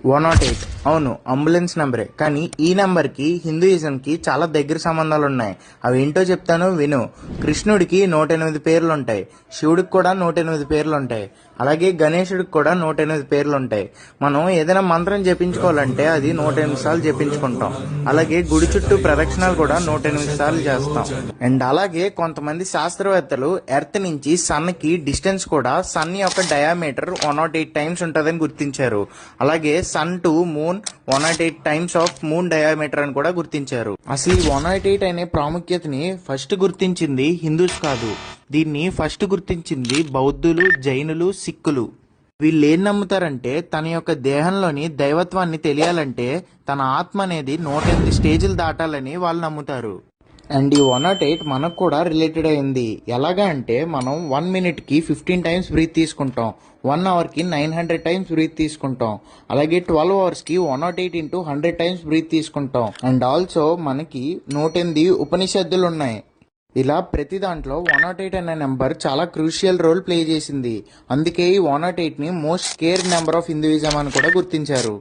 108 అవును, అంబులెన్స్ నెంబరే. కానీ ఈ నెంబర్కి హిందూయిజంకి చాలా దగ్గర సంబంధాలు ఉన్నాయి. అవి ఏంటో చెప్తాను విను. కృష్ణుడికి 108 పేర్లుంటాయి, శివుడికి కూడా 108 పేర్లుంటాయి, అలాగే గణేశుడికి కూడా 108 పేర్లుంటాయి. మనం ఏదైనా మంత్రం జపించుకోవాలంటే అది 108 సార్లు జపించుకుంటాం. అలాగే గుడి చుట్టూ ప్రదక్షిణాలు కూడా 108 సార్లు చేస్తాం. అండ్ అలాగే కొంతమంది శాస్త్రవేత్తలు ఎర్త్ నుంచి సన్ కి డిస్టెన్స్ కూడా సన్ యొక్క డయామీటర్ 108 టైమ్స్ ఉంటుందని గుర్తించారు. అలాగే sun to moon 108 times of moon diameter అని కూడా గుర్తించారు. అసలు ఈ 108 అనే ప్రాముఖ్యతని ఫస్ట్ గుర్తించింది హిందూస్ కాదు. దీన్ని ఫస్ట్ గుర్తించింది బౌద్ధులు, జైనులు, సిక్కులు. వీళ్ళు ఏం నమ్ముతారంటే తన యొక్క దేహంలోని దైవత్వాన్ని తెలియాలంటే తన ఆత్మ అనేది 108 స్టేజ్లు దాటాలని వాళ్ళు నమ్ముతారు. అండ్ ఈ 108 మనకు కూడా రిలేటెడ్ అయింది. ఎలాగా అంటే మనం 1 మినిట్కి 15 టైమ్స్ బ్రీత్ తీసుకుంటాం, 1 అవర్కి 900 టైమ్స్ బ్రీత్ తీసుకుంటాం, అలాగే 12 అవర్స్కి 108 ఇంటూ 100 టైమ్స్ బ్రీత్ తీసుకుంటాం. అండ్ ఆల్సో మనకి 108 ఉపనిషత్తులు ఉన్నాయి. ఇలా ప్రతి దాంట్లో 108 అనే నెంబర్ చాలా క్రూషియల్ రోల్ ప్లే చేసింది. అందుకే ఈ 108ని most care number of Hinduism అని కూడా గుర్తించారు.